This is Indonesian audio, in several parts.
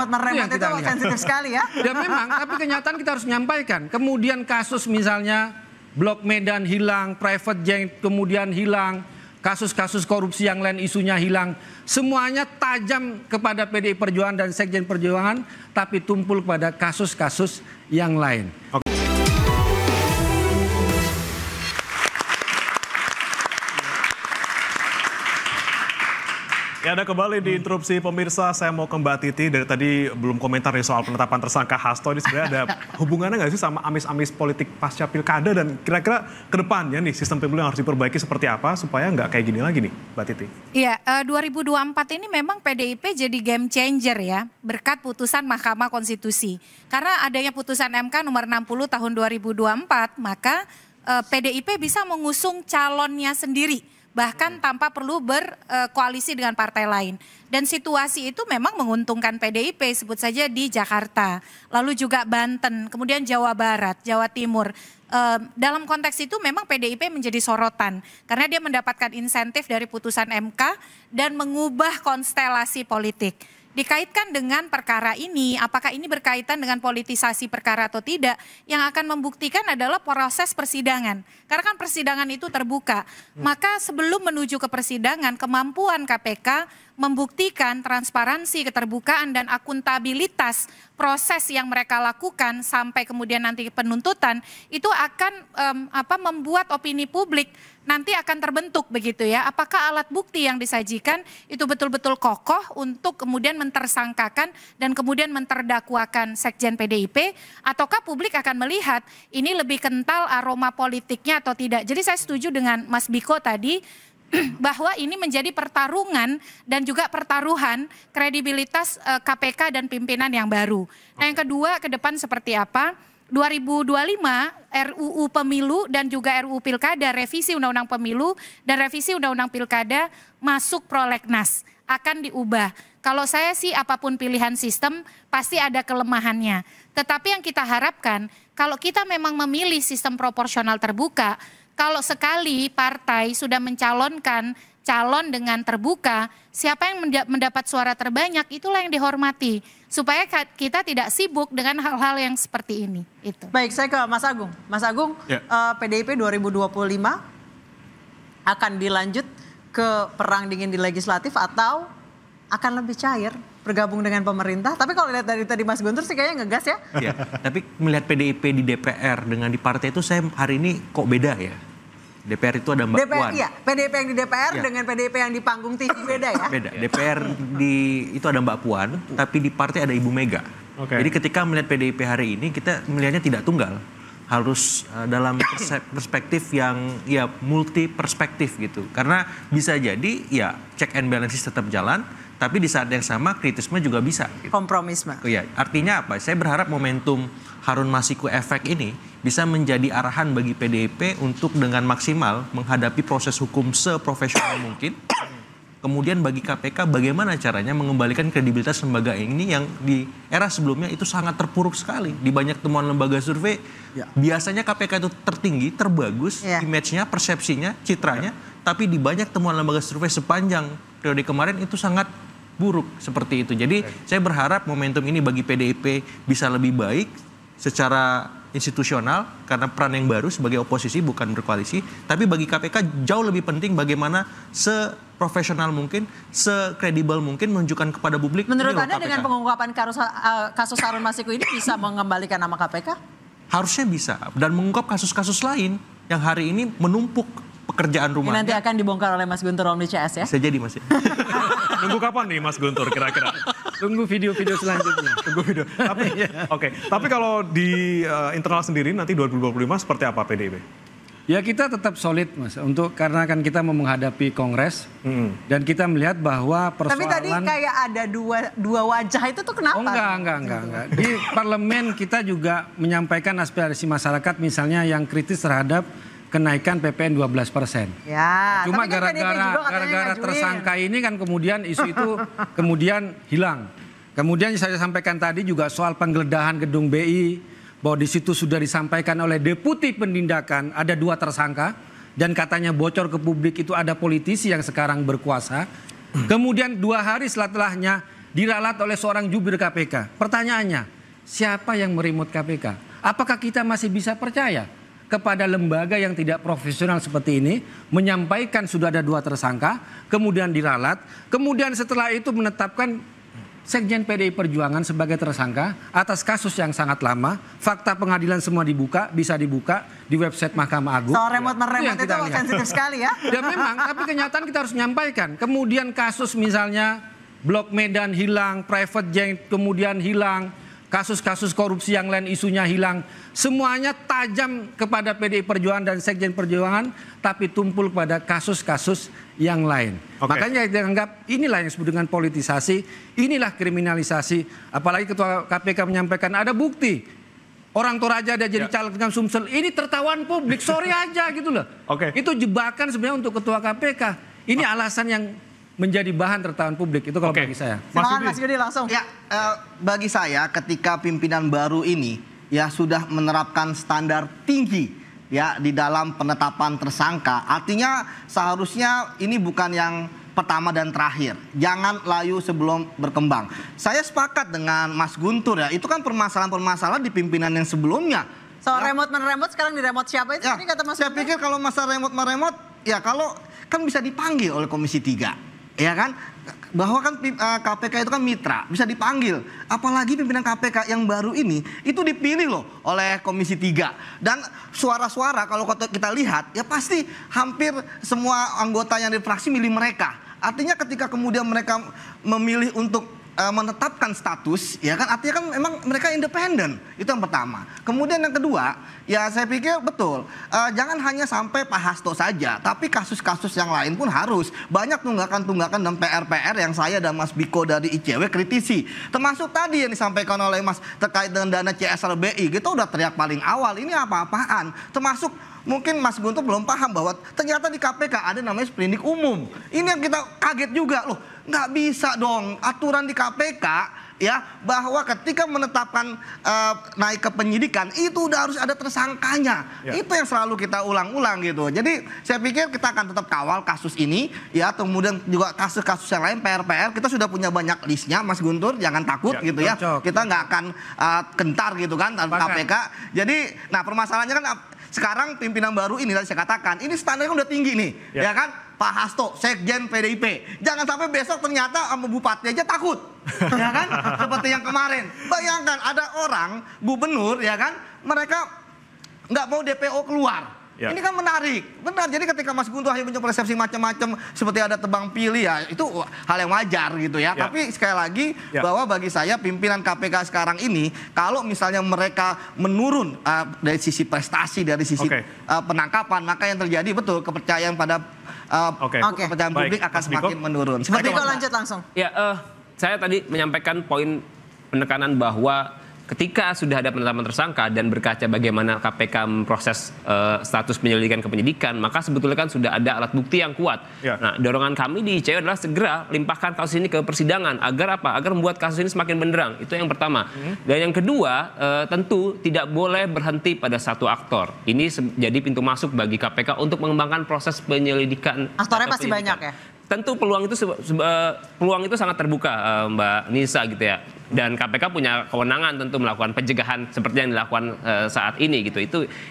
merepot itu sensitif sekali ya. Ya memang, tapi kenyataan kita harus menyampaikan. Kemudian kasus misalnya Blok Medan hilang, private jet kemudian hilang, kasus-kasus korupsi yang lain isunya hilang. Semuanya tajam kepada PDI Perjuangan dan Sekjen Perjuangan, tapi tumpul pada kasus-kasus yang lain. Ya, Anda kembali di interupsi pemirsa. Saya mau ke Mbak Titi. Dari tadi belum komentar nih soal penetapan tersangka Hasto. Ini sebenarnya ada hubungannya nggak sih sama amis-amis politik pasca pilkada? Dan kira-kira ke depannya nih sistem pemilu yang harus diperbaiki seperti apa supaya nggak kayak gini lagi nih, Mbak Titi? Iya, 2024 ini memang PDIP jadi game changer ya, berkat putusan Mahkamah Konstitusi. Karena adanya putusan MK nomor 60 tahun 2024, maka PDIP bisa mengusung calonnya sendiri. Bahkan tanpa perlu berkoalisi dengan partai lain. Dan situasi itu memang menguntungkan PDIP, sebut saja di Jakarta. Lalu juga Banten, kemudian Jawa Barat, Jawa Timur. Dalam konteks itu memang PDIP menjadi sorotan. Karena dia mendapatkan insentif dari putusan MK dan mengubah konstelasi politik. Dikaitkan dengan perkara ini, apakah ini berkaitan dengan politisasi perkara atau tidak, yang akan membuktikan adalah proses persidangan. Karena kan persidangan itu terbuka. Maka sebelum menuju ke persidangan, kemampuan KPK membuktikan transparansi, keterbukaan, dan akuntabilitas proses yang mereka lakukan sampai kemudian nanti penuntutan, itu akan membuat opini publik nanti akan terbentuk begitu ya. Apakah alat bukti yang disajikan itu betul-betul kokoh untuk kemudian mentersangkakan dan kemudian menterdakwakan Sekjen PDIP, ataukah publik akan melihat ini lebih kental aroma politiknya atau tidak. Jadi saya setuju dengan Mas Biko tadi bahwa ini menjadi pertarungan dan juga pertaruhan kredibilitas KPK dan pimpinan yang baru. Nah, yang kedua, ke depan seperti apa? 2025 RUU Pemilu dan juga RUU Pilkada, revisi Undang-Undang Pemilu dan revisi Undang-Undang Pilkada masuk prolegnas, akan diubah. Kalau saya sih apapun pilihan sistem pasti ada kelemahannya. Tetapi yang kita harapkan, kalau kita memang memilih sistem proporsional terbuka, kalau sekali partai sudah mencalonkan calon dengan terbuka, siapa yang mendapat suara terbanyak itulah yang dihormati. Supaya kita tidak sibuk dengan hal-hal yang seperti ini. Itu. Baik, saya ke Mas Agung. Mas Agung, ya. PDIP 2025 akan dilanjut ke perang dingin di legislatif atau akan lebih cair bergabung dengan pemerintah? Tapi kalau lihat dari tadi Mas Guntur sih kayaknya ngegas ya. Iya, tapi melihat PDIP di DPR dengan di partai itu saya hari ini kok beda ya. DPR itu ada Mbak Puan. Iya, PDIP yang di DPR dengan PDIP yang di panggung TV beda ya? Beda, DPR itu ada Mbak Puan, tapi di partai ada Ibu Mega. Jadi ketika melihat PDIP hari ini, kita melihatnya tidak tunggal. Harus dalam perspektif yang ya multi perspektif gitu. Karena bisa jadi ya check and balances tetap jalan, tapi di saat yang sama kritisme juga bisa. Gitu. Kompromisme. Ya, artinya apa? Saya berharap momentum Harun Masiku efek ini bisa menjadi arahan bagi PDIP untuk dengan maksimal menghadapi proses hukum seprofesional mungkin. Kemudian bagi KPK bagaimana caranya mengembalikan kredibilitas lembaga ini yang di era sebelumnya itu sangat terpuruk sekali. Di banyak temuan lembaga survei, biasanya KPK itu tertinggi, terbagus, image-nya, persepsinya, citranya. Tapi di banyak temuan lembaga survei sepanjang periode kemarin itu sangat buruk seperti itu. Jadi saya berharap momentum ini bagi PDIP bisa lebih baik secara institusional karena peran yang baru sebagai oposisi bukan berkoalisi, tapi bagi KPK jauh lebih penting bagaimana seprofesional mungkin, sekredibel mungkin menunjukkan kepada publik. Menurut Anda dengan pengungkapan kasus Harun Masiku ini bisa mengembalikan nama KPK? Harusnya bisa, dan mengungkap kasus-kasus lain yang hari ini menumpuk pekerjaan rumahnya. Ini nanti akan dibongkar oleh Mas Guntur Romli CS ya? Bisa jadi Mas. Nunggu kapan nih Mas Guntur kira-kira? Tunggu video-video selanjutnya. Tunggu video. Tapi tapi kalau di internal sendiri nanti 2025 seperti apa PDIP? Ya kita tetap solid Mas, karena kan kita mau menghadapi Kongres dan kita melihat bahwa persoalan. Tapi tadi kayak ada dua wajah itu tuh kenapa? Oh enggak. Di parlemen kita juga menyampaikan aspirasi masyarakat misalnya yang kritis terhadap kenaikan PPN 12%. Ya, cuma gara-gara tersangka ini kan kemudian isu itu kemudian hilang. Kemudian saya sampaikan tadi juga soal penggeledahan gedung BI, bahwa di situ sudah disampaikan oleh Deputi Penindakan ada 2 tersangka dan katanya bocor ke publik itu ada politisi yang sekarang berkuasa. Kemudian 2 hari setelahnya diralat oleh seorang jubir KPK. Pertanyaannya, siapa yang meremote KPK? Apakah kita masih bisa percaya kepada lembaga yang tidak profesional seperti ini, menyampaikan sudah ada 2 tersangka, kemudian diralat, kemudian setelah itu menetapkan Sekjen PDI Perjuangan sebagai tersangka atas kasus yang sangat lama, fakta pengadilan semua bisa dibuka di website Mahkamah Agung. Soal remote-meremote itu sensitif sekali ya. Dan memang, tapi kenyataan kita harus menyampaikan. Kemudian kasus misalnya Blok Medan hilang, private jet kemudian hilang, kasus-kasus korupsi yang lain isunya hilang. Semuanya tajam kepada PDI Perjuangan dan Sekjen Perjuangan, tapi tumpul pada kasus-kasus yang lain. Makanya dianggap inilah yang disebut dengan politisasi, inilah kriminalisasi. Apalagi Ketua KPK menyampaikan ada bukti. Orang Toraja ada jadi caleg dengan Sumsel. Ini tertawan publik, sorry aja gitu loh. Itu jebakan sebenarnya untuk Ketua KPK. Ini alasan yang menjadi bahan tertawan publik, itu kalau bagi saya. Mas Yudi langsung. Ya, bagi saya ketika pimpinan baru ini ya sudah menerapkan standar tinggi ya di dalam penetapan tersangka, artinya seharusnya ini bukan yang pertama dan terakhir. Jangan layu sebelum berkembang. Saya sepakat dengan Mas Guntur ya, itu kan permasalahan-permasalahan di pimpinan yang sebelumnya. Soal remote-meremote sekarang di remote siapa itu? Ya, ini kata Mas saya Guntur. pikir kalau masalah remote-meremote ya kalau kan bisa dipanggil oleh Komisi 3. Ya kan, bahwa kan KPK itu kan mitra, bisa dipanggil. Apalagi pimpinan KPK yang baru ini itu dipilih loh oleh Komisi 3. Dan suara-suara kalau kita lihat ya pasti hampir semua anggota yang di fraksi milih mereka. Artinya ketika kemudian mereka memilih untuk menetapkan status, ya kan artinya kan memang mereka independen. Itu yang pertama. Kemudian yang kedua, ya saya pikir betul, jangan hanya sampai Pak Hasto saja, tapi kasus-kasus yang lain pun harus. Banyak tunggakan-tunggakan dan PR-PR yang saya dan Mas Biko dari ICW kritisi. Termasuk tadi yang disampaikan oleh Mas terkait dengan dana CSRBI, kita udah teriak paling awal, ini apa-apaan. Termasuk mungkin Mas Guntur belum paham bahwa ternyata di KPK ada namanya sprindik umum. Ini yang kita kaget juga loh. Nggak bisa dong aturan di KPK ya bahwa ketika menetapkan naik ke penyidikan itu udah harus ada tersangkanya. Itu yang selalu kita ulang-ulang gitu. Jadi saya pikir kita akan tetap kawal kasus ini ya, kemudian juga kasus-kasus yang lain PR kita sudah punya banyak listnya Mas Guntur, jangan takut gitu ya. Kita nggak akan gentar gitu kan KPK. Jadi nah permasalahannya kan sekarang pimpinan baru ini tadi saya katakan ini standarnya udah tinggi nih ya kan. Pak Hasto, Sekjen PDIP. Jangan sampai besok ternyata sama bupati aja takut. Ya kan? Seperti yang kemarin. Bayangkan ada orang, gubernur ya kan, mereka nggak mau DPO keluar. Ini kan menarik. Benar, jadi ketika Mas Guntur hanya punya persepsi macam-macam seperti ada tebang pilih ya, itu hal yang wajar gitu ya. Tapi sekali lagi bahwa bagi saya pimpinan KPK sekarang ini, kalau misalnya mereka menurun dari sisi prestasi, dari sisi penangkapan, maka yang terjadi betul kepercayaan pada kepercayaan publik akan semakin menurun. Seperti itu lanjut langsung. Ya, saya tadi menyampaikan poin penekanan bahwa ketika sudah ada penetapan tersangka dan berkaca bagaimana KPK memproses status penyelidikan ke penyidikan, maka sebetulnya kan sudah ada alat bukti yang kuat. Nah, dorongan kami di ICW adalah segera limpahkan kasus ini ke persidangan. Agar apa? Agar membuat kasus ini semakin benderang. Itu yang pertama. Dan yang kedua, tentu tidak boleh berhenti pada satu aktor. Ini jadi pintu masuk bagi KPK untuk mengembangkan proses penyelidikan. Aktornya pasti banyak ya? Tentu peluang itu sangat terbuka, Mbak Nisa gitu ya. Dan KPK punya kewenangan tentu melakukan pencegahan seperti yang dilakukan saat ini gitu.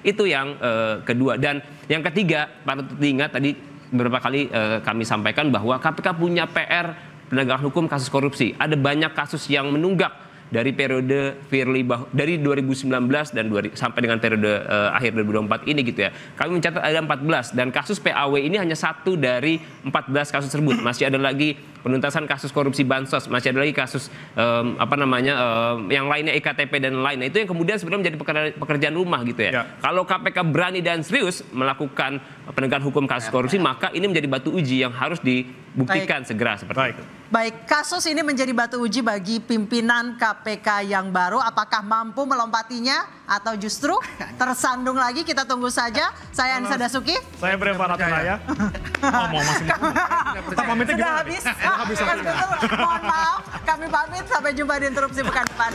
Itu yang kedua. Dan yang ketiga, patut diingat tadi beberapa kali kami sampaikan bahwa KPK punya PR penegakan hukum kasus korupsi. Ada banyak kasus yang menunggak dari periode Firly dari 2019 dan sampai dengan periode akhir 2024 ini gitu ya. Kami mencatat ada 14 dan kasus PAW ini hanya satu dari 14 kasus tersebut. Masih ada lagi penuntasan kasus korupsi bansos, masih ada lagi kasus yang lainnya EKTP dan lainnya. Itu yang kemudian sebenarnya menjadi pekerjaan rumah gitu ya. Kalau KPK berani dan serius melakukan penegakan hukum kasus korupsi, maka ini menjadi batu uji yang harus dibuktikan segera seperti itu. Baik, kasus ini menjadi batu uji bagi pimpinan KPK yang baru. Apakah mampu melompatinya atau justru tersandung lagi? Kita tunggu saja. Saya Anissa Dasuki. Saya Breva Ratunaya. Ngomong masih. Sudah habis. Mohon maaf, kami pamit. Sampai jumpa di interupsi pekan depan.